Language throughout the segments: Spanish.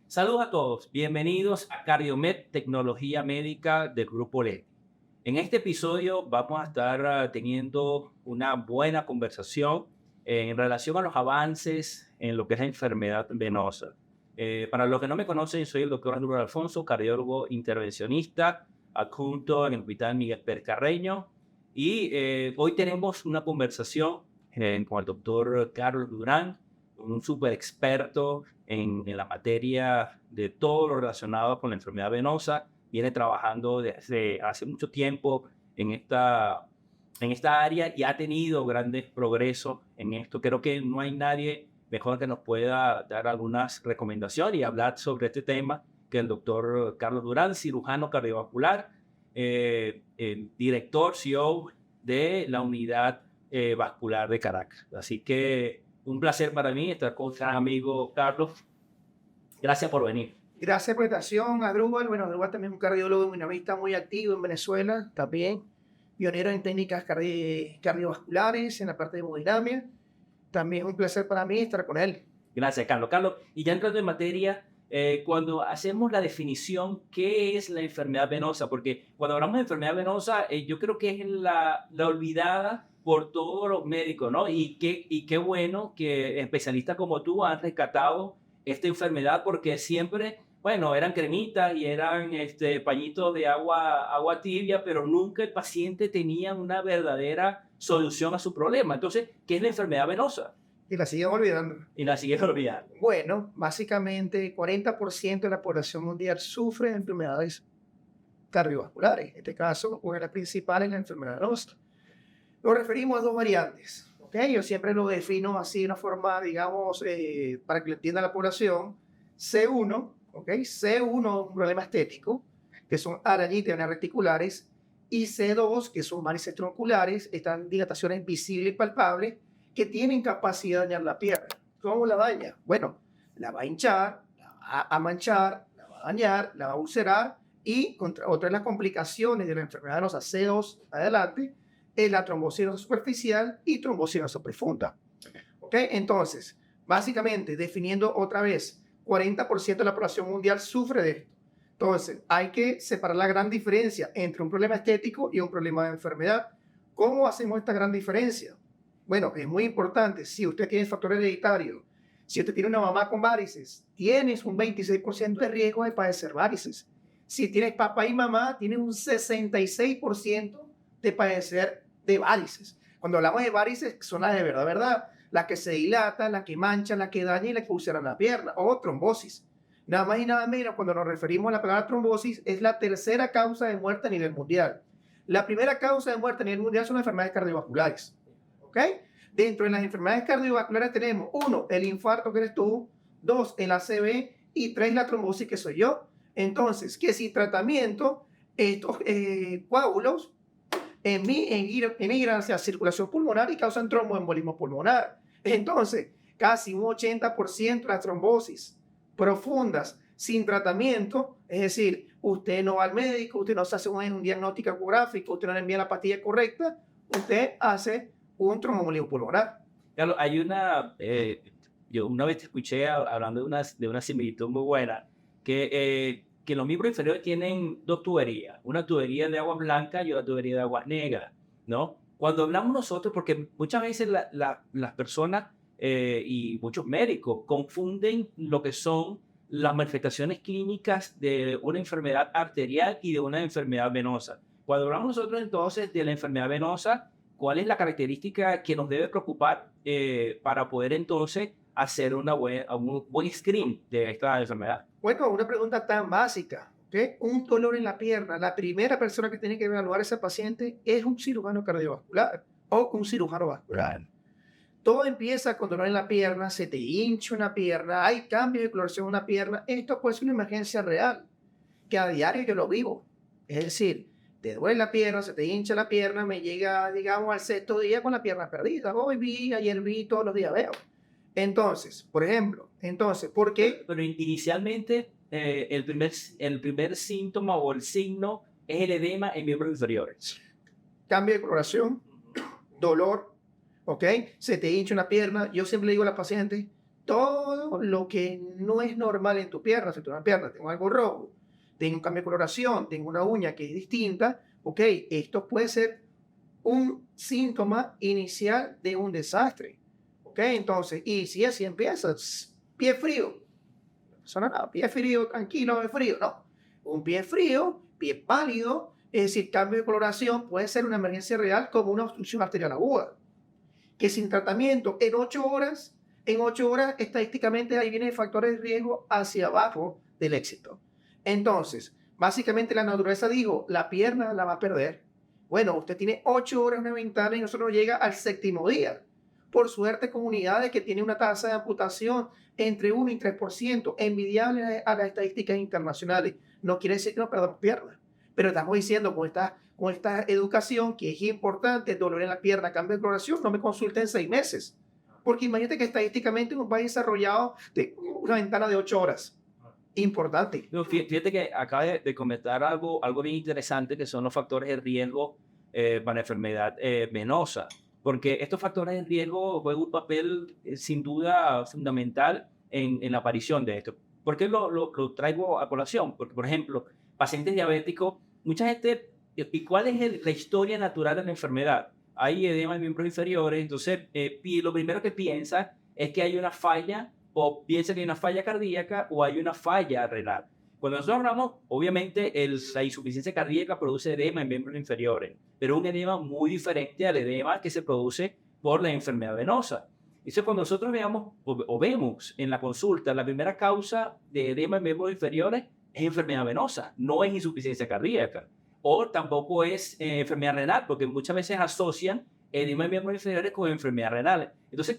Saludos a todos, bienvenidos a CardioMed, tecnología médica del Grupo LED. En este episodio vamos a estar teniendo una buena conversación en relación a los avances en lo que es la enfermedad venosa. Para los que no me conocen, soy el doctor Andrés Alfonso, cardiólogo intervencionista, adjunto en el Hospital Miguel Pérez Carreño. Y hoy tenemos una conversación con el doctor Carlos Durán, un súper experto en la materia de todo lo relacionado con la enfermedad venosa. Viene trabajando desde hace mucho tiempo en esta área y ha tenido grandes progresos en esto. Creo que no hay nadie mejor que nos pueda dar algunas recomendaciones y hablar sobre este tema que el doctor Carlos Durán, cirujano cardiovascular, director, CEO de la unidad vascular de Caracas. Así que un placer para mí estar con el amigo Carlos. Gracias por venir. Gracias por la invitación, Adrúbal. Bueno, Adrúbal también es un cardiólogo dinamista muy activo en Venezuela, también pionero en técnicas cardiovasculares, en la parte de hemodinamia. También es un placer para mí estar con él. Gracias, Carlos. Carlos, y ya entrando en materia, cuando hacemos la definición, ¿qué es la enfermedad venosa? Porque cuando hablamos de enfermedad venosa, yo creo que es la olvidada por todos los médicos, ¿no? Y qué bueno que especialistas como tú han rescatado esta enfermedad, porque siempre, bueno, eran cremitas y eran pañitos de agua tibia, pero nunca el paciente tenía una verdadera solución a su problema. Entonces, ¿qué es la enfermedad venosa? Y la siguen olvidando. Y la siguen olvidando. Bueno, básicamente 40% de la población mundial sufre de enfermedades cardiovasculares. En este caso, una de las principales es la enfermedad venosa. Nos referimos a dos variantes. ¿Okay? Yo siempre lo defino así de una forma, digamos, para que lo entienda la población. C1, ¿okay? C1 es un problema estético, que son arañitas reticulares, y C2, que son varices tronculares, están dilataciones visibles y palpables, que tienen capacidad de dañar la pierna. ¿Cómo la daña? Bueno, la va a hinchar, la va a manchar, la va a dañar, la va a ulcerar, y otra de las complicaciones de la enfermedad venosa C2 adelante, es la trombosis superficial y trombosis profunda. ¿Ok? Entonces, básicamente, definiendo otra vez, 40% de la población mundial sufre de esto. Entonces, hay que separar la gran diferencia entre un problema estético y un problema de enfermedad. ¿Cómo hacemos esta gran diferencia? Bueno, es muy importante. Si usted tiene factor hereditario, si usted tiene una mamá con varices, tienes un 26% de riesgo de padecer varices. Si tienes papá y mamá, tienes un 66% de padecer de varices. Cuando hablamos de varices, son las de verdad, las que se dilatan, las que manchan, las que dañan y las que ulceran la pierna, o trombosis. Nada más y nada menos, cuando nos referimos a la palabra trombosis, es la tercera causa de muerte a nivel mundial. La primera causa de muerte a nivel mundial son las enfermedades cardiovasculares. ¿Ok? Dentro de las enfermedades cardiovasculares tenemos, 1, el infarto que eres tú, 2, el ACV y 3, la trombosis que soy yo. Entonces, que sin tratamiento, estos coágulos emigran hacia la circulación pulmonar y causan tromboembolismo pulmonar. Entonces, casi un 80% de las trombosis profundas sin tratamiento, es decir, usted no va al médico, usted no se hace un diagnóstico ecográfico, usted no le envía la pastilla correcta, usted hace un tromboembolismo pulmonar. Carlos, hay yo una vez te escuché hablando de una similitud muy buena, que los miembros inferiores tienen dos tuberías, una tubería de agua blanca y una tubería de agua negra, ¿no? Cuando hablamos nosotros, porque muchas veces las personas y muchos médicos confunden lo que son las manifestaciones clínicas de una enfermedad arterial y de una enfermedad venosa. Cuando hablamos nosotros entonces de la enfermedad venosa, ¿cuál es la característica que nos debe preocupar para poder entonces hacer un buen screen de esta enfermedad? Bueno, una pregunta tan básica, ¿okay? Un dolor en la pierna. La primera persona que tiene que evaluar a ese paciente es un cirujano cardiovascular o un cirujano vascular. Todo empieza con dolor en la pierna, se te hincha una pierna, hay cambio de coloración en una pierna. Esto puede ser una emergencia real, que a diario yo lo vivo. Es decir, te duele la pierna, se te hincha la pierna, me llega, digamos, al sexto día con la pierna perdida. Hoy vi, ayer vi, todos los días veo. Entonces, por ejemplo, ¿por qué? Pero inicialmente el primer síntoma o el signo es el edema en miembros inferiores. Cambio de coloración, dolor, ¿ok? Se te hincha una pierna. Yo siempre le digo a la paciente, todo lo que no es normal en tu pierna. Si tu pierna tengo algo rojo, tengo un cambio de coloración, tengo una uña que es distinta, ok, esto puede ser un síntoma inicial de un desastre. Ok, entonces, y si así empiezas, pie frío, no pasa nada, pie frío, tranquilo, de frío, no. Un pie frío, pie pálido, es decir, cambio de coloración puede ser una emergencia real como una obstrucción arterial aguda, que sin tratamiento en 8 horas estadísticamente ahí vienen factores de riesgo hacia abajo del éxito. Entonces, básicamente la naturaleza dijo, la pierna la va a perder. Bueno, usted tiene 8 horas una ventana y nosotros llega al séptimo día. Por suerte, comunidades que tienen una tasa de amputación entre 1 y 3%, envidiable a las estadísticas internacionales. No quiere decir que no perdamos piernas, pero estamos diciendo con esta educación que es importante, dolor en la pierna, cambio de coloración, no me consulte en 6 meses. Porque imagínate que estadísticamente en un país desarrollado de una ventana de 8 horas. Importante. No, fíjate que acaba de comentar algo bien interesante, que son los factores de riesgo para la enfermedad venosa. Porque estos factores de riesgo juegan un papel sin duda fundamental en la aparición de esto. ¿Por qué lo traigo a colación? Porque, por ejemplo, pacientes diabéticos, mucha gente, ¿y cuál es la historia natural de la enfermedad? Hay edema en miembros inferiores, entonces lo primero que piensa es que hay una falla, o piensa que hay una falla cardíaca o hay una falla renal. Cuando nosotros hablamos, obviamente la insuficiencia cardíaca produce edema en miembros inferiores, pero un edema muy diferente al edema que se produce por la enfermedad venosa. Entonces, cuando nosotros veamos o vemos en la consulta, la primera causa de edema en miembros inferiores es enfermedad venosa, no es insuficiencia cardíaca. O tampoco es enfermedad renal, porque muchas veces asocian edema en miembros inferiores con enfermedad renal. Entonces,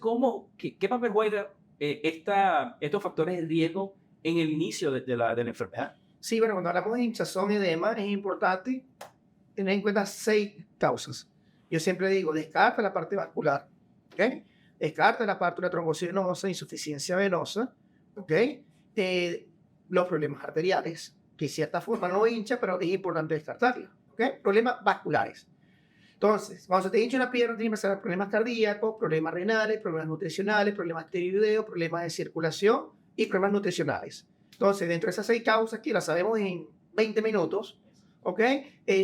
¿qué papel juega estos factores de riesgo en el inicio de la enfermedad? Sí, bueno, cuando hablamos de hinchazón y edema, es importante tener en cuenta 6 causas. Yo siempre digo, descarta la parte vascular, ¿ok? Descarta la parte de la trombocitinosa, insuficiencia venosa, ¿ok? Los problemas arteriales, que de cierta forma no hincha, pero es importante descartarlos, ¿ok? Problemas vasculares. Entonces, cuando se te hincha una pierna, tienes que ser problemas cardíacos, problemas renales, problemas nutricionales, problemas tiroideos, problemas de circulación y problemas nutricionales. Entonces, dentro de esas 6 causas, que las sabemos en 20 minutos, ¿ok?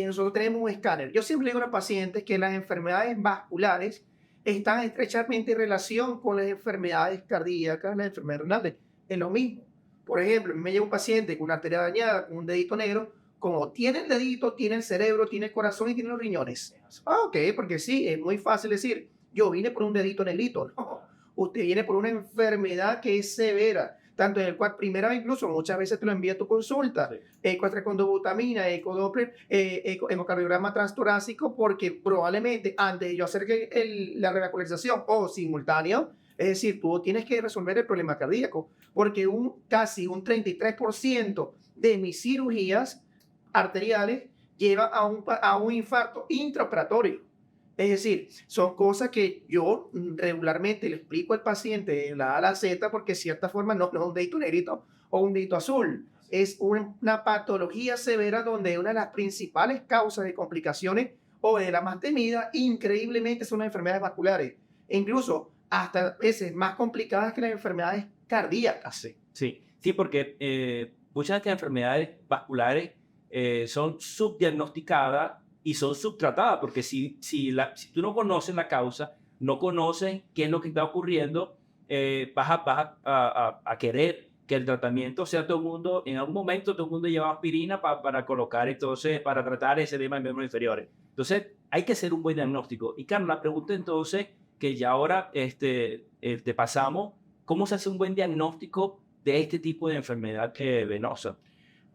Nosotros tenemos un escáner. Yo siempre digo a los pacientes que las enfermedades vasculares están estrechamente en relación con las enfermedades cardíacas, las enfermedades renales. Es lo mismo. Por ejemplo, me llega un paciente con una arteria dañada, con un dedito negro, como tiene el dedito, tiene el cerebro, tiene el corazón y tiene los riñones. Ok, porque sí, es muy fácil decir, yo vine por un dedito negrito. No, usted viene por una enfermedad que es severa, tanto en el cual primera vez incluso muchas veces te lo envía a tu consulta, sí. Ecocondobutamina, ecodoppler, ecocardiograma transtorácico, porque probablemente antes de yo hacer la revascularización o simultáneo, es decir, tú tienes que resolver el problema cardíaco, porque casi un 33% de mis cirugías arteriales lleva a un infarto intraoperatorio. Es decir, son cosas que yo regularmente le explico al paciente de la A a la Z, porque de cierta forma no es un dedito negrito o un dedito azul. Es una patología severa donde una de las principales causas de complicaciones o de la más temida, increíblemente, son las enfermedades vasculares. E incluso hasta veces más complicadas que las enfermedades cardíacas. Sí, porque muchas de las enfermedades vasculares son subdiagnosticadas y son subtratadas, porque si tú no conoces la causa, no conoces qué es lo que está ocurriendo, vas a querer que el tratamiento sea todo el mundo, en algún momento todo el mundo lleva aspirina para colocar, entonces, para tratar ese edema en miembros inferiores. Entonces, hay que hacer un buen diagnóstico. Y Carlos, la pregunta entonces, que ya ahora te pasamos, ¿cómo se hace un buen diagnóstico de este tipo de enfermedad venosa?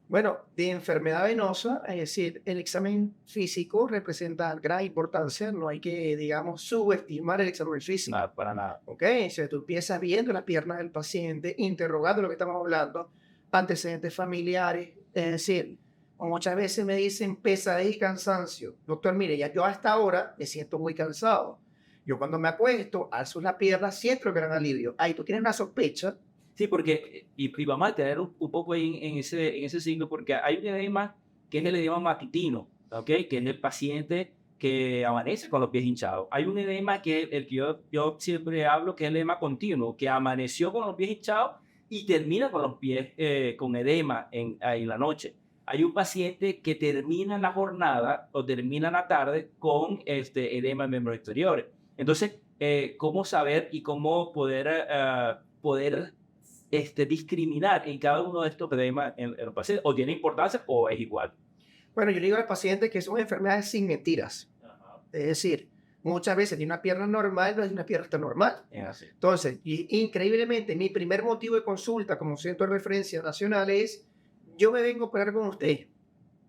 Bueno, de enfermedad venosa, es decir, el examen físico representa gran importancia, no hay que, digamos, subestimar el examen físico. Nada, para nada. Ok, si tú empiezas viendo las piernas del paciente, interrogando lo que estamos hablando, antecedentes familiares, es decir, muchas veces me dicen pesadez y cansancio. Doctor, mire, ya yo hasta ahora me siento muy cansado. Yo cuando me acuesto, alzo la pierna, siento el gran alivio. Ahí tú tienes una sospecha. Sí, porque, y vamos a tener un poco en ese signo, porque hay un edema que es el edema matutino, ¿ok? Que es el paciente que amanece con los pies hinchados. Hay un edema que el que yo siempre hablo, que es el edema continuo, que amaneció con los pies hinchados y termina con los pies con edema en la noche. Hay un paciente que termina la jornada o termina la tarde con edema en miembros exteriores. Entonces, ¿cómo saber y cómo poder discriminar en cada uno de estos edemas en los pacientes? ¿O tiene importancia o es igual? Bueno, yo le digo al paciente que son enfermedades sin mentiras. Ajá. Es decir, muchas veces tiene una pierna normal, no es una pierna tan normal. Es así. Entonces, increíblemente, mi primer motivo de consulta como centro de referencia nacional es, yo me vengo a operar con usted.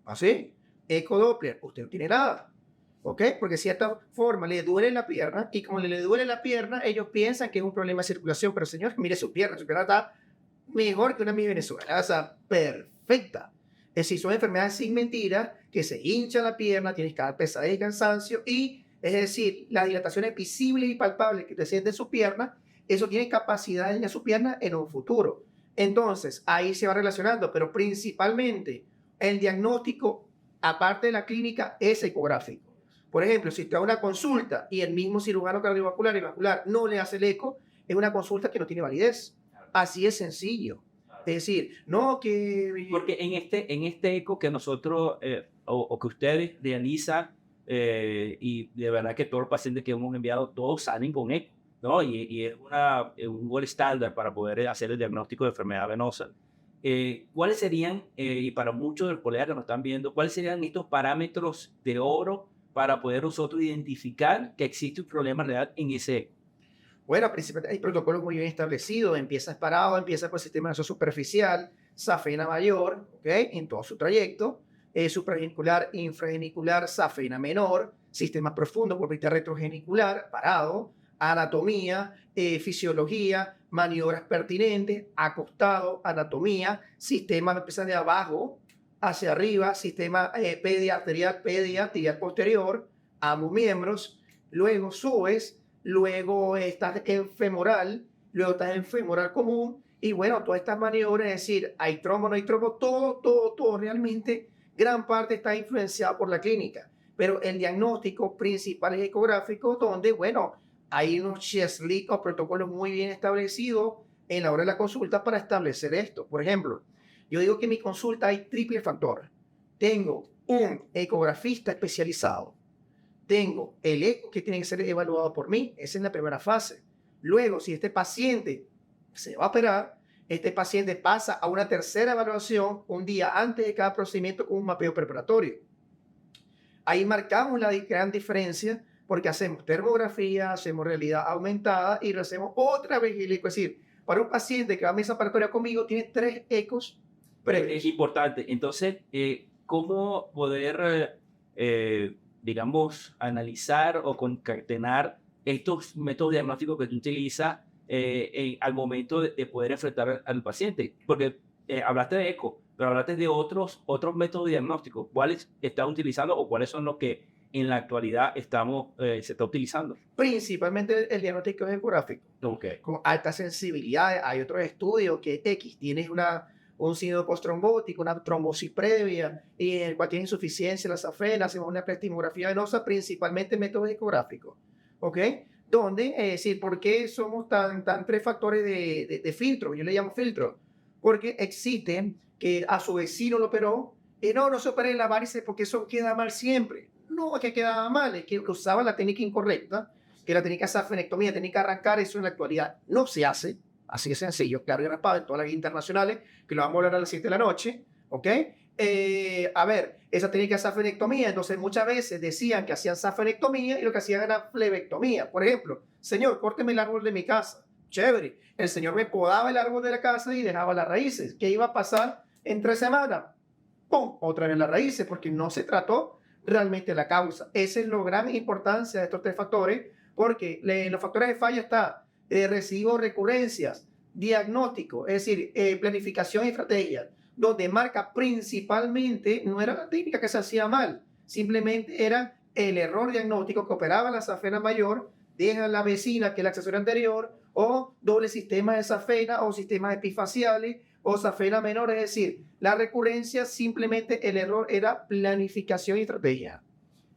¿Así? Ecodoppler, usted no tiene nada. ¿Ok? Porque de cierta forma le duele la pierna y como le duele la pierna, ellos piensan que es un problema de circulación. Pero señor, mire su pierna está mejor que una mi venezolana. O sea, perfecta. Es decir, son enfermedades sin mentira, que se hincha la pierna, tienes cada pesadez y cansancio y, es decir, las dilataciones visibles y palpables que te sienten en su pierna, eso tiene capacidad de dañar su pierna en un futuro. Entonces, ahí se va relacionando, pero principalmente el diagnóstico, aparte de la clínica, es ecográfico. Por ejemplo, si te da una consulta y el mismo cirujano cardiovascular y vascular no le hace el eco, es una consulta que no tiene validez. Así es sencillo. Es decir, no que... Porque en este eco que nosotros o que ustedes realizan, y de verdad que todos los pacientes que hemos enviado, todos salen con eco, ¿no? Y es un gol estándar para poder hacer el diagnóstico de enfermedad venosa. ¿Cuáles serían, y para muchos de los colegas que nos están viendo, cuáles serían estos parámetros de oro para poder nosotros identificar que existe un problema real en ese eco? Bueno, principalmente hay protocolos muy bien establecidos. Empieza parado, empieza por el sistema nervioso superficial, safena mayor, ¿ok? En todo su trayecto. Supragenicular, infragenicular, safena menor, sistema profundo, por vista retrogenicular, parado, anatomía, fisiología, maniobras pertinentes, acostado, anatomía, sistema empieza de abajo hacia arriba, sistema pedia arterial, posterior, ambos miembros, luego subes, luego estás en femoral, luego estás en femoral común, y bueno, todas estas maniobras, es decir, hay trombo, no hay trombo, todo, realmente, gran parte está influenciado por la clínica, pero el diagnóstico principal es ecográfico, donde, bueno, hay unos checks o protocolos muy bien establecidos en la hora de la consulta para establecer esto. Por ejemplo, yo digo que en mi consulta hay triple factor. Tengo un ecografista especializado, tengo el eco que tiene que ser evaluado por mí, esa es la primera fase. Luego, si este paciente se va a operar, este paciente pasa a una tercera evaluación un día antes de cada procedimiento con un mapeo preparatorio. Ahí marcamos la gran diferencia porque hacemos termografía, hacemos realidad aumentada y lo hacemos otra vez el eco. Es decir, para un paciente que va a mesa preparatoria conmigo, tiene 3 ecos previos. Es importante. Entonces, ¿cómo poder digamos, analizar o concatenar estos métodos diagnósticos que tú utilizas al momento de poder enfrentar al paciente? Porque hablaste de eco, pero hablaste de otros métodos diagnósticos. ¿Cuáles estás utilizando o cuáles son los que en la actualidad se está utilizando? Principalmente el diagnóstico ecográfico. Okay. Con alta sensibilidad. Hay otros estudios que X, tienes un síndrome postrombótico, una trombosis previa, y en el cual tiene insuficiencia la safena, hacemos una preestimografía venosa, principalmente métodos ecográficos, ¿ok? Donde, es decir, ¿por qué somos tan 3 factores de filtro? Yo le llamo filtro, porque existen que a su vecino lo operó, y no se opera en la varice porque eso queda mal siempre. No es que quedaba mal, es que usaba la técnica incorrecta, que la técnica safenectomía, técnica arrancar, eso en la actualidad no se hace. Así de sencillo, claro y raspado en todas las guías internacionales, que lo vamos a hablar a las 7 de la noche, ¿ok? A ver, esa técnica de safenectomía, entonces muchas veces decían que hacían safenectomía y lo que hacían era flebectomía. Por ejemplo, señor, córteme el árbol de mi casa. Chévere. El señor me podaba el árbol de la casa y dejaba las raíces. ¿Qué iba a pasar en 3 semanas? ¡Pum! Otra vez las raíces, porque no se trató realmente la causa. Esa es la gran importancia de estos 3 factores, porque los factores de falla están recibo recurrencias, diagnóstico, es decir, planificación y estrategia, donde marca principalmente, no era la técnica que se hacía mal, simplemente era el error diagnóstico que operaba la safena mayor, deja la vecina que es el accesorio anterior, o doble sistema de safena, o sistemas epifaciales, o safena menor, es decir, la recurrencia, simplemente el error era planificación y estrategia.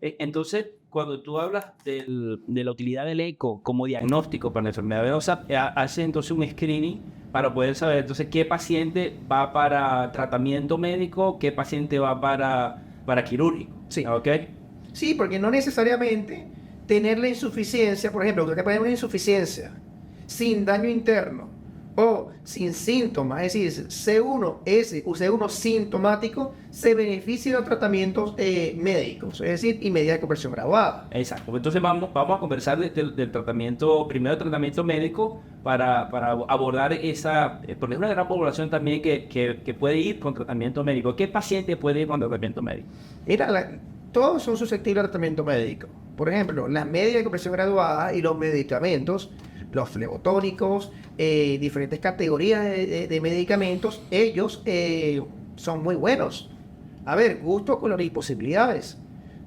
Entonces, cuando tú hablas de la utilidad del eco como diagnóstico para la enfermedad venosa, hace entonces un screening para poder saber entonces qué paciente va para tratamiento médico, qué paciente va para quirúrgico. Sí. ¿Ok? Sí, porque no necesariamente tener la insuficiencia, por ejemplo, usted puede tener una insuficiencia sin daño interno o sin síntomas, es decir, C1 sintomático, se beneficia de los tratamientos médicos, es decir, y medida de compresión graduada. Exacto. Entonces vamos a conversar del tratamiento, primero el tratamiento médico para abordar esa, porque es una gran población también que puede ir con tratamiento médico. ¿Qué paciente puede ir con tratamiento médico? Todos son susceptibles al tratamiento médico. Por ejemplo, las medidas de compresión graduada y los medicamentos, los flebotónicos, diferentes categorías de medicamentos, ellos son muy buenos. A ver, gusto, color y posibilidades.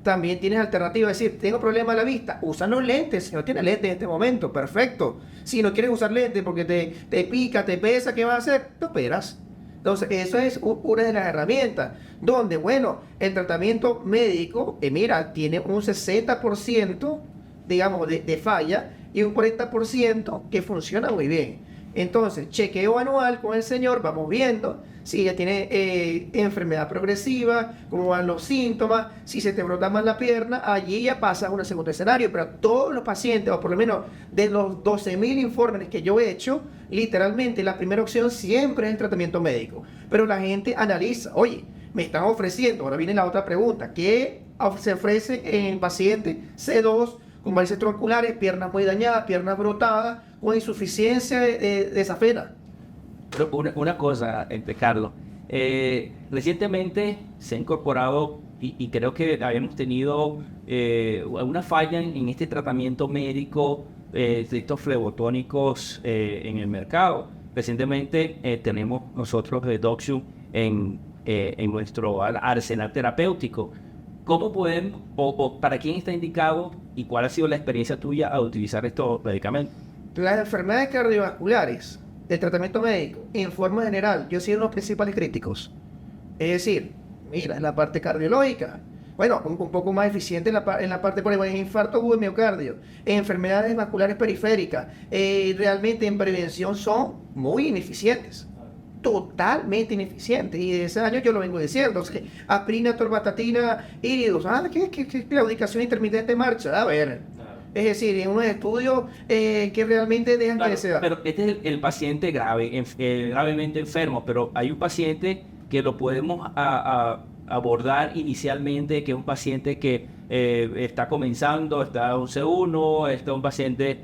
También tienes alternativas, es decir, tengo problema de la vista, usa los lentes. Si no tienes lentes en este momento, perfecto. Si no quieres usar lentes porque te pica, te pesa, ¿qué vas a hacer? Te operas. Entonces, eso es una de las herramientas, donde, bueno, el tratamiento médico, mira, tiene un 60%, digamos, de falla y un 40% que funciona muy bien. Entonces, chequeo anual con el señor, vamos viendo si ya tiene enfermedad progresiva, cómo van los síntomas, si se te brota más la pierna, allí ya pasa a un segundo escenario. Pero todos los pacientes, o por lo menos de los 12.000 informes que yo he hecho, literalmente la primera opción siempre es el tratamiento médico. Pero la gente analiza, oye, me están ofreciendo, ahora viene la otra pregunta, ¿qué se ofrece en paciente C2 con varices tronculares, piernas muy dañadas, piernas brotadas, con insuficiencia de safena? Pero una cosa, Carlos, recientemente se ha incorporado y creo que habíamos tenido una falla en este tratamiento médico de estos flebotónicos en el mercado. Recientemente tenemos nosotros de Doxium en nuestro arsenal terapéutico. ¿Cómo podemos, o para quién está indicado y cuál ha sido la experiencia tuya al utilizar estos medicamentos? Las enfermedades cardiovasculares, el tratamiento médico, en forma general, yo soy uno de los principales críticos. Es decir, mira, en la parte cardiológica, bueno, un poco más eficiente en la parte, por ejemplo, en infarto agudo de miocardio, enfermedades vasculares periféricas, realmente en prevención son muy ineficientes. Totalmente ineficientes, y de ese año yo lo vengo diciendo. Aspirina, torbatatina, iridos, ¿qué claudicación intermitente en marcha? A ver, es decir, en unos estudios que realmente dejan Claro, que desear. pero este es el paciente grave, gravemente enfermo, pero hay un paciente que lo podemos abordar inicialmente, que es un paciente que está comenzando, está un C1, está un paciente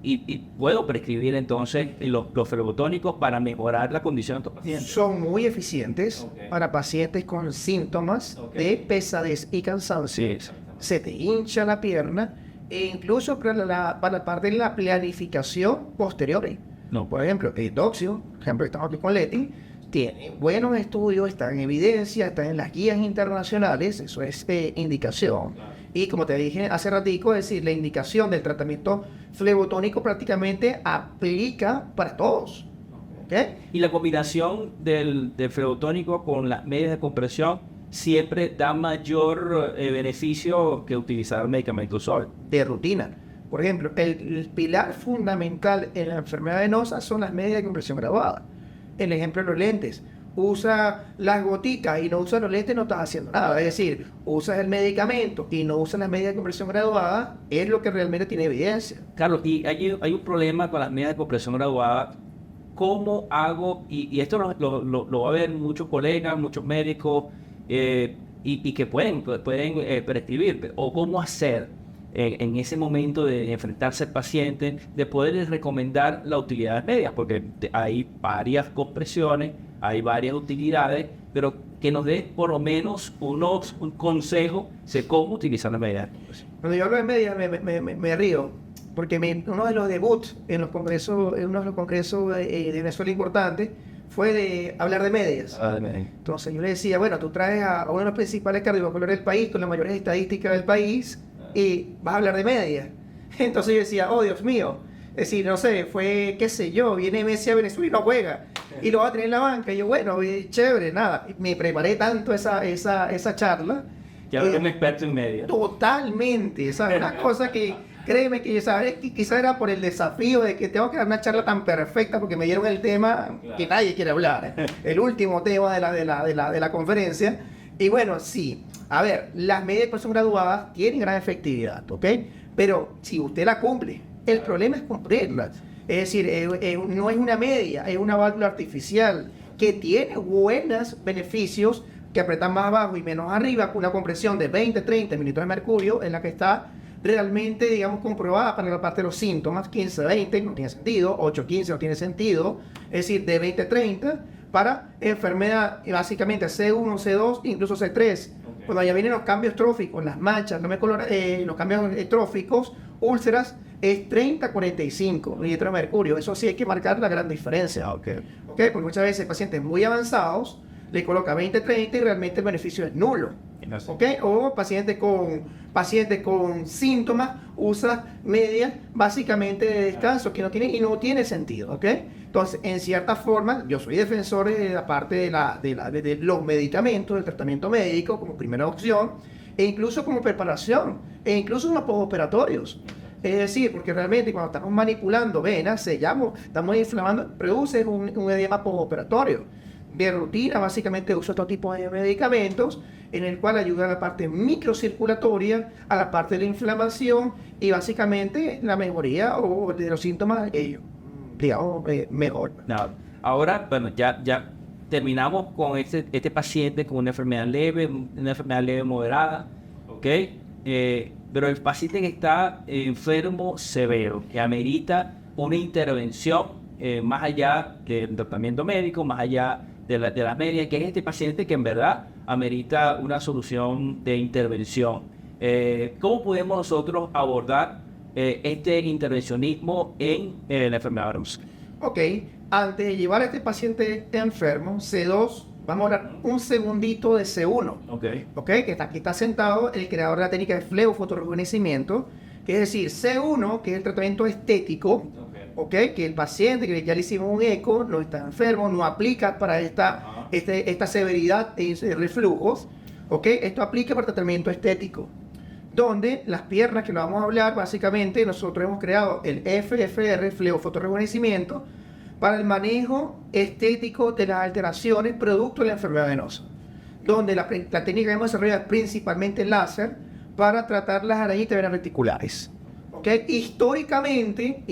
y puedo prescribir entonces los flebotónicos para mejorar la condición de estos pacientes. Son muy eficientes para pacientes con síntomas de pesadez y cansancio. Sí, Se te hincha la pierna e incluso para la parte de la planificación posterior. No. Por ejemplo, el Doxium, por ejemplo, estamos aquí con Leti, tiene buenos estudios, está en evidencia, está en las guías internacionales, eso es indicación. Y como te dije hace ratico, es decir, la indicación del tratamiento flebotónico prácticamente aplica para todos. ¿Okay? Y la combinación del flebotónico con las medias de compresión siempre da mayor beneficio que utilizar medicamentos solo. De rutina. Por ejemplo, el pilar fundamental en la enfermedad venosa son las medias de compresión graduada. El ejemplo de los lentes. Usa las goticas y no usa los lentes, no estás haciendo nada. Es decir, usas el medicamento y no usas las medidas de compresión graduada, es lo que realmente tiene evidencia. Carlos, y hay un problema con las medidas de compresión graduada. ¿Cómo hago? Y esto lo va a ver muchos colegas, muchos médicos, y que pueden prescribir. O cómo hacer en ese momento de enfrentarse al paciente, de poder recomendar la utilidad de medias, porque hay varias compresiones, hay varias utilidades, pero que nos dé por lo menos un consejo de cómo utilizar las medias. Cuando yo hablo de medias me río, porque uno de los debuts en uno de los congresos de Venezuela importantes fue de hablar de medias. Entonces yo le decía, bueno, tú traes a uno de los principales cardiovasculares del país, con las mayores estadísticas del país, y vas a hablar de medias. Entonces yo decía, oh Dios mío, es decir, no sé, fue, qué sé yo, viene Messi a Venezuela y no juega, y lo va a tener en la banca. Y yo, bueno, chévere, nada, me preparé tanto esa charla, Ya eres un experto en media. Totalmente, ¿sabes? Una cosa que, créeme que, ¿sabes? Quizá era por el desafío de que tengo que dar una charla tan perfecta porque me dieron el tema que nadie quiere hablar, el último tema de la conferencia. Y bueno, sí, a ver, las medidas de personas graduadas tienen gran efectividad, ¿ok? Pero si usted la cumple, el problema es cumplirla. Es decir, no es una media, es una válvula artificial que tiene buenos beneficios, que apretar más abajo y menos arriba, con una compresión de 20-30 mililitros de mercurio, en la que está realmente, digamos, comprobada para la parte de los síntomas. 15-20 no tiene sentido, 8-15 no tiene sentido, es decir, de 20-30 para enfermedad, básicamente C1, C2, incluso C3. Okay. Cuando ya vienen los cambios tróficos, las manchas, los cambios tróficos, úlceras, es 30-45 mililitros de mercurio. Eso sí hay que marcar la gran diferencia. Okay, porque muchas veces pacientes muy avanzados le coloca 20-30 y realmente el beneficio es nulo. Okay. O pacientes con síntomas usa medias básicamente de descanso que no tiene sentido. Okay. Entonces, en cierta forma, yo soy defensor de la parte de los medicamentos, del tratamiento médico como primera opción, e incluso como preparación, e incluso en los postoperatorios. Es decir, porque realmente cuando estamos manipulando venas, estamos inflamando, produce un edema postoperatorio. De rutina, básicamente uso este tipo de medicamentos en el cual ayuda a la parte microcirculatoria, a la parte de la inflamación y básicamente la mejoría o de los síntomas, digamos, mejor. No. Ahora, bueno, ya terminamos con este paciente con una enfermedad leve moderada, ¿ok? Pero el paciente que está enfermo severo, que amerita una intervención más allá del tratamiento médico, más allá de la media, que es este paciente que en verdad amerita una solución de intervención. ¿Cómo podemos nosotros abordar este intervencionismo en la enfermedad Barus? Ok, antes de llevar a este paciente enfermo, C2, vamos a hablar un segundito de C1. Ok, que aquí está sentado el creador de la técnica de fleofotorrejuvenecimiento, que es decir, C1, que es el tratamiento estético, que el paciente que ya le hicimos un eco, no está enfermo, no aplica para esta severidad de reflujos, esto aplica para tratamiento estético, donde las piernas, que lo vamos a hablar, básicamente nosotros hemos creado el FFR, fleofotorrejuvenecimiento, para el manejo estético de las alteraciones producto de la enfermedad venosa, donde la técnica que hemos desarrollado es principalmente el láser para tratar las arañitas venas reticulares. Históricamente,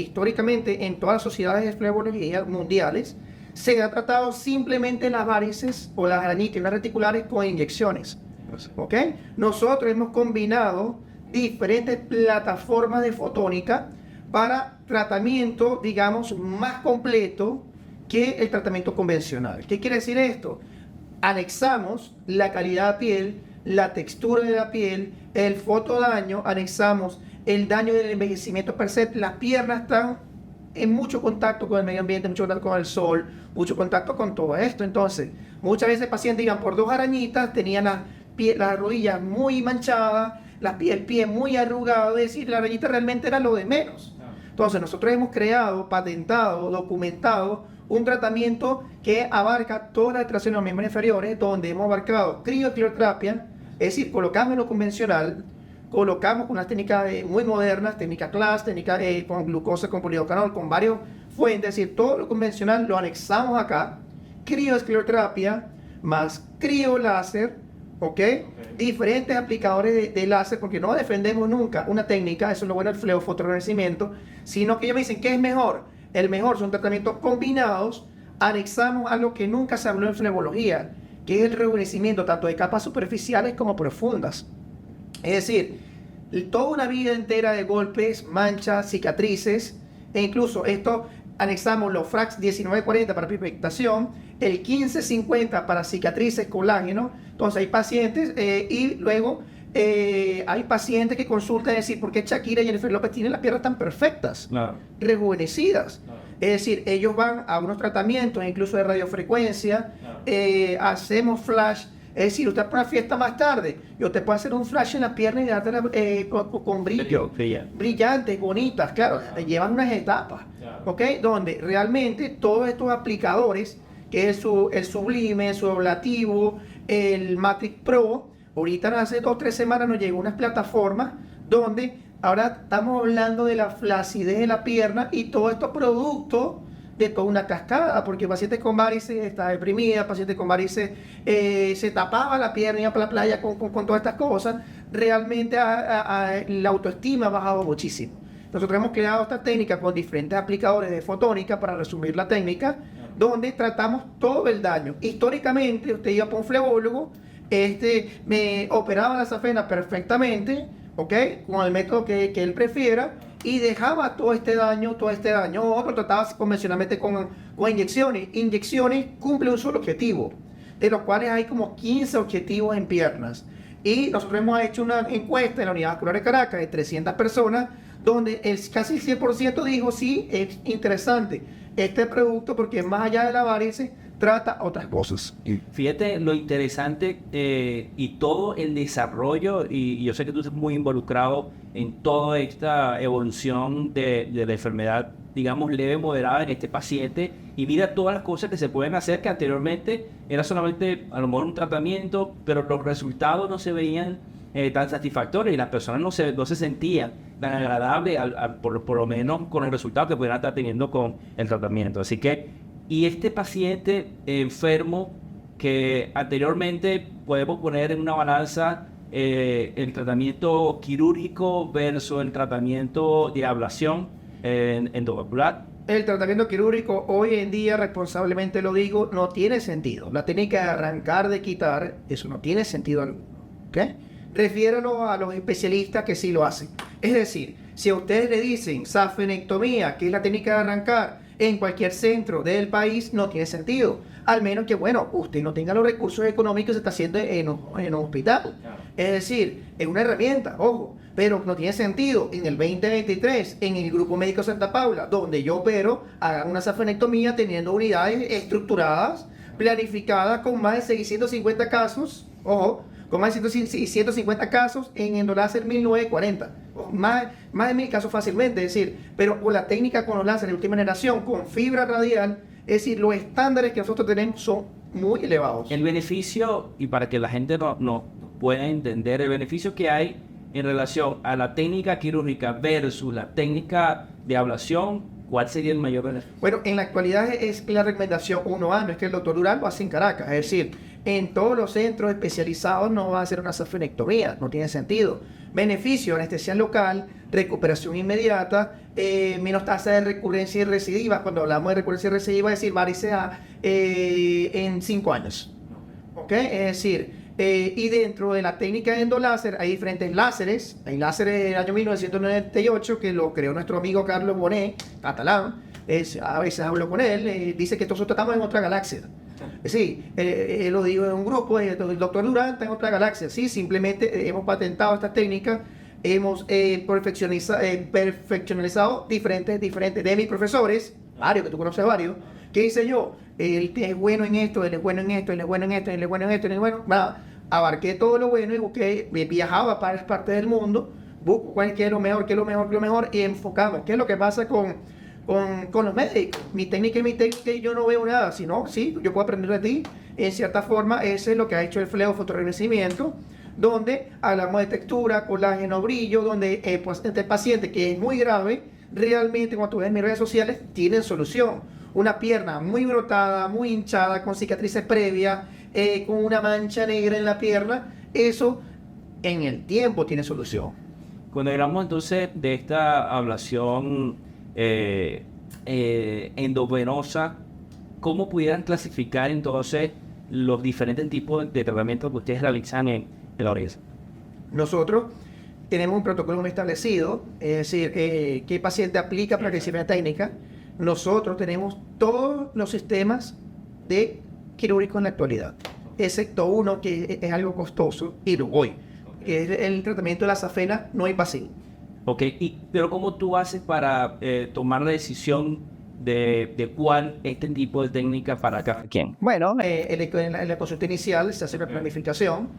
en todas las sociedades de flebonología mundiales, se ha tratado simplemente las varices o las arañitas venas reticulares con inyecciones. Nosotros hemos combinado diferentes plataformas de fotónica para tratamiento, digamos, más completo que el tratamiento convencional. ¿Qué quiere decir esto? Anexamos la calidad de piel, la textura de la piel, el fotodaño, anexamos el daño del envejecimiento per se. Las piernas están en mucho contacto con el medio ambiente, mucho contacto con el sol, mucho contacto con todo esto. Entonces, muchas veces pacientes iban por 2 arañitas, tenían las rodillas muy manchadas, el pie muy arrugado, es decir, la arañita realmente era lo de menos. Entonces, nosotros hemos creado, patentado, documentado un tratamiento que abarca todas las alteraciones de los miembros inferiores, donde hemos abarcado crioterapia, es decir, colocamos lo convencional, colocamos con unas técnicas muy modernas, técnica CLAS, técnica con glucosa, con polidocanol, con varias fuentes, es decir, todo lo convencional lo anexamos acá, crioescleroterapia, más crioláser, diferentes aplicadores de láser, porque no defendemos nunca una técnica, eso es lo bueno del fleofotorrejuvenecimiento, sino que ellos me dicen, ¿qué es mejor? El mejor son tratamientos combinados, anexamos algo que nunca se habló en flebología, que es el rejuvenecimiento tanto de capas superficiales como profundas. Es decir, toda una vida entera de golpes, manchas, cicatrices, e incluso esto anexamos los FRAX 1940 para pigmentación, el 1550 para cicatrices, colágeno. Entonces hay pacientes y luego hay pacientes que consultan y decir, ¿por qué Shakira y Jennifer López tienen las piernas tan perfectas, rejuvenecidas? Es decir, ellos van a unos tratamientos, incluso de radiofrecuencia, hacemos flash. Es decir, usted para una fiesta más tarde y usted puede hacer un flash en la pierna y dártela con brillo, brillantes, bonitas, claro, llevan unas etapas, donde realmente todos estos aplicadores, que es el Sublime, el Sublativo, el Matrix Pro, Ahorita hace 2 o 3 semanas nos llegó unas plataformas donde ahora estamos hablando de la flacidez de la pierna y todo esto producto de toda una cascada, porque pacientes con varices está deprimida, pacientes con varices se tapaba la pierna, iba para la playa con todas estas cosas, realmente la autoestima ha bajado muchísimo. Nosotros hemos creado esta técnica con diferentes aplicadores de fotónica, para resumir la técnica, donde tratamos todo el daño. Históricamente, usted iba para un flebólogo, me operaba la safena perfectamente, ¿ok? Con el método que él prefiera, y dejaba todo este daño. Otro trataba convencionalmente con inyecciones. Inyecciones cumplen un solo objetivo, de los cuales hay como 15 objetivos en piernas. Y nosotros hemos hecho una encuesta en la Unidad Vascular de Caracas de 300 personas, donde casi el 100% dijo sí, es interesante este producto porque más allá de la varices trata otras cosas. Fíjate lo interesante y todo el desarrollo, y yo sé que tú estás muy involucrado en toda esta evolución de la enfermedad, digamos, leve, moderada en este paciente, y mira todas las cosas que se pueden hacer que anteriormente era solamente a lo mejor un tratamiento, pero los resultados no se veían tan satisfactorios y las personas no se sentían tan agradables por lo menos con el resultado que pudieran estar teniendo con el tratamiento. Así que, y este paciente enfermo que anteriormente podemos poner en una balanza el tratamiento quirúrgico versus el tratamiento de ablación endovascular. El tratamiento quirúrgico hoy en día, responsablemente lo digo, no tiene sentido. La técnica de arrancar, de quitar, eso no tiene sentido alguno. ¿Okay? Refiéralo a los especialistas que sí lo hacen. Es decir, si a ustedes le dicen safenectomía, que es la técnica de arrancar, en cualquier centro del país, no tiene sentido. Al menos que, bueno, usted no tenga los recursos económicos que se está haciendo en un hospital. Claro. Es decir, es una herramienta, ojo, pero no tiene sentido en el 2023, en el Grupo Médico Santa Paula, donde yo opero, hagan una safenectomía teniendo unidades estructuradas, planificadas, con más de 650 casos, ojo, con más de 150 casos en endoláser 1940. Más de 1000 casos fácilmente, es decir, pero con la técnica con los láseres de última generación, con fibra radial, es decir, los estándares que nosotros tenemos son muy elevados. El beneficio, y para que la gente no pueda entender, el beneficio que hay en relación a la técnica quirúrgica versus la técnica de ablación, ¿cuál sería el mayor beneficio? Bueno, en la actualidad es la recomendación 1A, no es que el doctor Durán lo hace en Caracas, es decir, en todos los centros especializados no va a hacer una safenectomía, no tiene sentido. Beneficio, anestesia local, recuperación inmediata, menos tasa de recurrencia y recidiva. Cuando hablamos de recurrencia y recidiva, es decir, varices en 5 años. ¿Ok? Es decir, y dentro de la técnica de endoláser hay diferentes láseres. Hay láseres del año 1998 que lo creó nuestro amigo Carlos Bonet, catalán. A veces hablo con él, dice que nosotros estamos en otra galaxia. Sí, lo digo en un grupo, el doctor Durán está en otra galaxia. Sí, simplemente hemos patentado esta técnica, hemos perfeccionalizado diferentes de mis profesores, varios, que tú conoces varios, que hice yo, él es bueno en esto, él es bueno en esto, él es bueno en esto, él es bueno en esto, él es bueno. Abarqué todo lo bueno y busqué, viajaba para partes del mundo, busco qué es lo mejor, y enfocamos. ¿Qué es lo que pasa con los médicos? Mi técnica y yo no veo nada, sino, sí, yo puedo aprender de ti. En cierta forma, ese es lo que ha hecho el flebo fotorrejuvenecimiento, donde hablamos de textura, colágeno, brillo, donde este paciente que es muy grave, realmente cuando tú ves en mis redes sociales, tienen solución. Una pierna muy brotada, muy hinchada, con cicatrices previas, con una mancha negra en la pierna, eso en el tiempo tiene solución. Cuando hablamos entonces de esta ablación endovenosa, ¿cómo pudieran clasificar entonces los diferentes tipos de tratamientos que ustedes realizan en la ORES? Nosotros tenemos un protocolo muy establecido, es decir, qué paciente aplica para que sirva la técnica. Nosotros tenemos todos los sistemas de quirúrgico en la actualidad, excepto uno que es algo costoso, y lo voy, que es el tratamiento de la safena no invasivo. Ok, pero ¿cómo tú haces para tomar la decisión de cuál este tipo de técnica para cada quien? Bueno, en la consulta inicial se hace una planificación,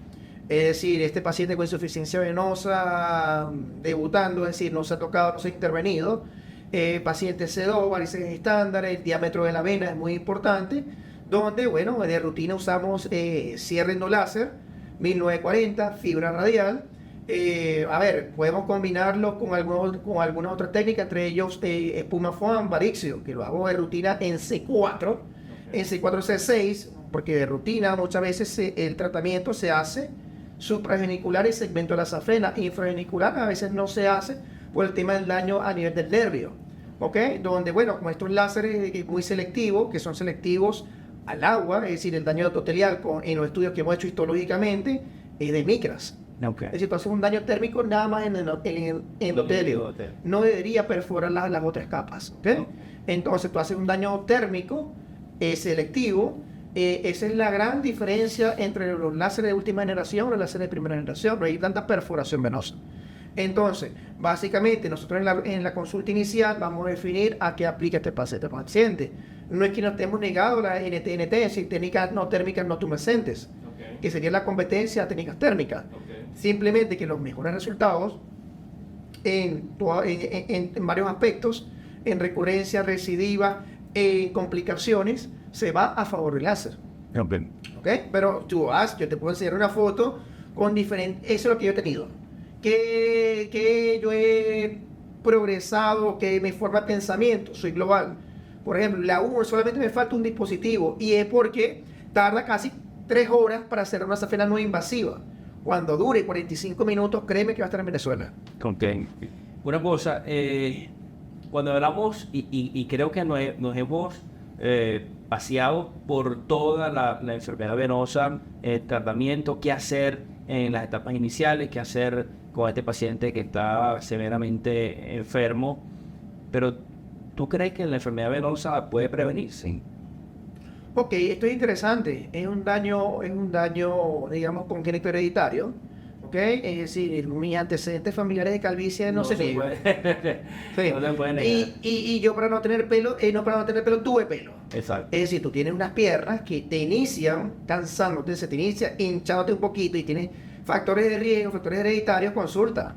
es decir, este paciente con insuficiencia venosa debutando, es decir, no se ha tocado, no se ha intervenido, paciente C2, varices estándares, el diámetro de la vena es muy importante, donde, bueno, de rutina usamos cierre endoláser, 1940, fibra radial. Podemos combinarlo con alguna otra técnica, entre ellos espuma foam, varixio, que lo hago de rutina en C4, en C4 C6, porque de rutina muchas veces el tratamiento se hace supragenicular y segmento de la safena, infragenicular a veces no se hace por el tema del daño a nivel del nervio, ¿ok? Donde, bueno, como estos láseres muy selectivos, que son selectivos al agua, es decir, el daño endotelial en los estudios que hemos hecho histológicamente es de micras. Okay. Es decir, tú haces un daño térmico nada más en el endotelio. No debería perforar las otras capas. ¿Okay? Okay. Entonces tú haces un daño térmico selectivo. Esa es la gran diferencia entre los láseres de última generación y los láseres de primera generación. No hay tanta perforación venosa. Entonces, básicamente, nosotros en la consulta inicial vamos a definir a qué aplica este paciente. No es que nos estemos negado la NTNT, es decir, técnicas no térmicas no tumescentes, okay, que sería la competencia de técnicas térmicas. Okay. Simplemente que los mejores resultados en varios aspectos, en recurrencia, recidiva, en complicaciones, se va a favor del láser. Okay. ¿Okay? Pero yo te puedo enseñar una foto con diferentes, eso es lo que yo he tenido. Que yo he progresado, que mi forma de pensamiento, soy global. Por ejemplo, la U solamente me falta un dispositivo y es porque tarda casi 3 horas para hacer una safena no invasiva. Cuando dure 45 minutos, créeme que va a estar en Venezuela. Okay. Una cosa, cuando hablamos, y creo que nos hemos paseado por toda la enfermedad venosa, el tratamiento, qué hacer en las etapas iniciales, qué hacer con este paciente que está severamente enfermo, pero ¿tú crees que la enfermedad venosa puede prevenirse? Ok, esto es interesante. Es un daño, digamos, congénito hereditario. ¿Ok? Es decir, mis antecedentes familiares de calvicie no se niegan. Sí. No se puede negar. Y yo para no tener pelo, tuve pelo. Exacto. Es decir, tú tienes unas piernas que te inician cansándote, se te inicia hinchándote un poquito y tienes factores de riesgo, factores hereditarios, consulta.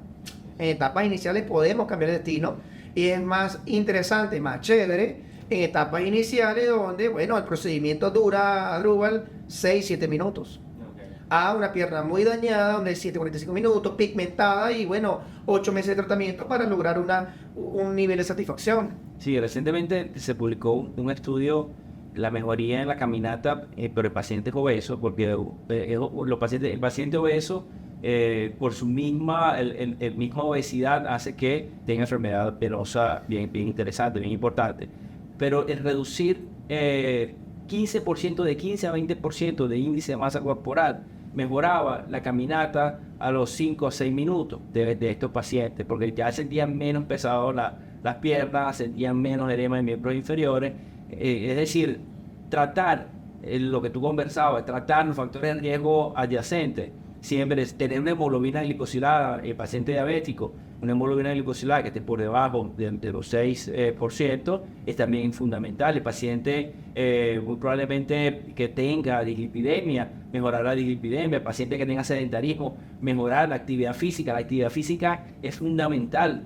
En etapas iniciales podemos cambiar de destino y es más interesante, más chévere en etapas iniciales donde, bueno, el procedimiento dura, Adrúbal, 6-7 minutos. A una pierna muy dañada, donde 7-45 minutos, pigmentada y, bueno, 8 meses de tratamiento para lograr un nivel de satisfacción. Sí, recientemente se publicó un estudio, la mejoría en la caminata, pero el paciente obeso, porque el paciente obeso, por su misma obesidad, hace que tenga enfermedad venosa bien interesante, bien importante. Pero el reducir 15% de 15 a 20% de índice de masa corporal mejoraba la caminata a los 5 a 6 minutos de estos pacientes, porque ya sentían menos pesado las piernas, sentían menos edema de miembros inferiores. Es decir, tratar lo que tú conversabas, tratar los factores de riesgo adyacentes, siempre es tener una hemoglobina glicosilada, el paciente diabético, una hemoglobina glicosilada que esté por debajo de los 6%, es también fundamental. El paciente muy probablemente que tenga dislipidemia, mejorar la dislipidemia. El paciente que tenga sedentarismo, mejorar la actividad física. La actividad física es fundamental.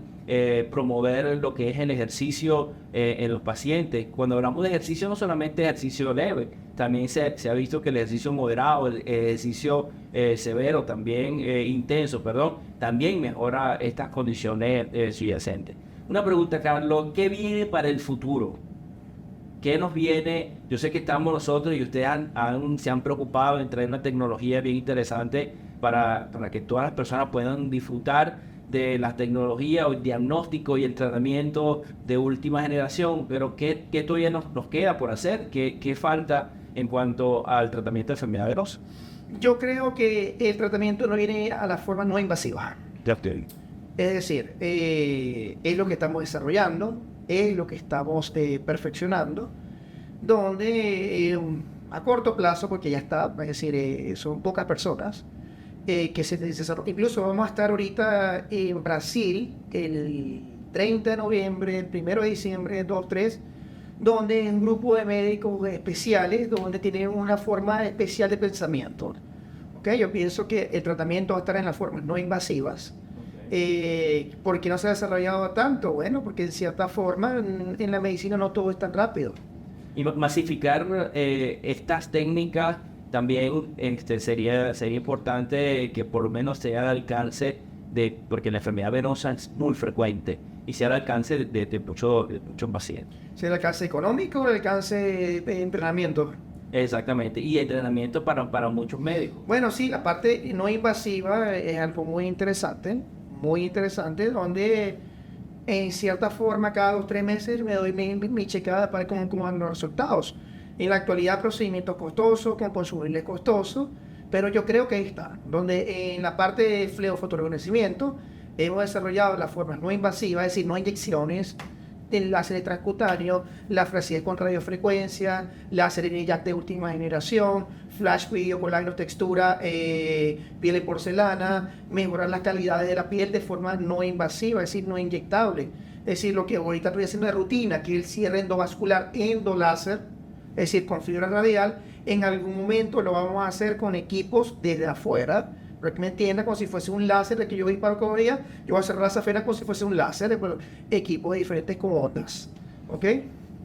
Promover lo que es el ejercicio en los pacientes. Cuando hablamos de ejercicio, no solamente ejercicio leve, también se ha visto que el ejercicio moderado, el ejercicio severo, también intenso, también mejora estas condiciones subyacentes. Una pregunta, Carlos, ¿qué viene para el futuro? ¿Qué nos viene? Yo sé que estamos nosotros y ustedes se han preocupado en traer una tecnología bien interesante para que todas las personas puedan disfrutar de la tecnología o el diagnóstico y el tratamiento de última generación, pero ¿qué todavía nos queda por hacer? ¿Qué falta en cuanto al tratamiento de enfermedad venosa? Yo creo que el tratamiento no viene a la forma no invasiva. Es decir, es lo que estamos desarrollando, es lo que estamos perfeccionando, donde a corto plazo, porque ya está, es decir, son pocas personas, que se desarrolla. Incluso vamos a estar ahorita en Brasil el 30 de noviembre, el 1 de diciembre, 2-3, donde es un grupo de médicos especiales, donde tienen una forma especial de pensamiento. ¿Okay? Yo pienso que el tratamiento va a estar en las formas no invasivas. ¿Por qué no se ha desarrollado tanto? Bueno, porque en cierta forma en la medicina no todo es tan rápido. Y masificar estas técnicas también sería importante que por lo menos sea al alcance porque la enfermedad venosa es muy frecuente y sea al alcance de muchos pacientes. ¿Sea el alcance económico o el alcance de entrenamiento? Exactamente, y entrenamiento para muchos médicos. Bueno, sí, la parte no invasiva es algo muy interesante, donde en cierta forma cada 2 o 3 meses me doy mi checada para ver cómo van los resultados. En la actualidad procedimientos costosos, con consumibles costosos, pero yo creo que ahí está, donde en la parte de fleofotorejuvenecimiento hemos desarrollado las formas no invasivas, es decir, no inyecciones, el láser transcutáneo, la fracción con radiofrecuencia, láser en IJAK de última generación, flash video con la textura, piel de porcelana, mejorar las calidades de la piel de forma no invasiva, es decir, no inyectable. Es decir, lo que ahorita estoy haciendo de rutina, que el cierre endovascular endoláser, es decir, con fibra radial, en algún momento lo vamos a hacer con equipos desde afuera, para que me entienda, como si fuese un láser de que yo disparo con ella, yo voy a hacer la safena como si fuese un láser, pero equipos de diferentes ondas. ¿Ok?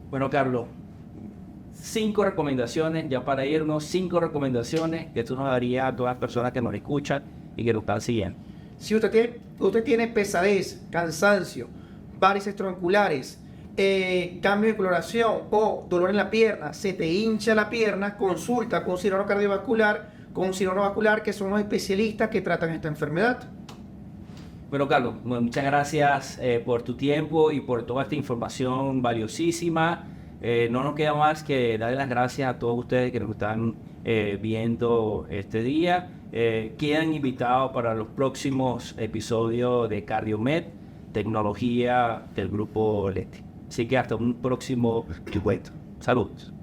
Bueno, Carlos, 5 recomendaciones, ya para irnos, 5 recomendaciones que tú nos darías a todas las personas que nos escuchan y que nos están siguiendo. Si usted tiene pesadez, cansancio, varices tronculares, cambio de coloración o dolor en la pierna, se te hincha la pierna, consulta con un cirujano cardiovascular, que son los especialistas que tratan esta enfermedad. Bueno, Carlos, muchas gracias por tu tiempo y por toda esta información valiosísima. No nos queda más que darle las gracias a todos ustedes que nos están viendo este día. Quedan invitados para los próximos episodios de CardioMed, tecnología del grupo Leti. Así que hasta un próximo encuentro. Saludos.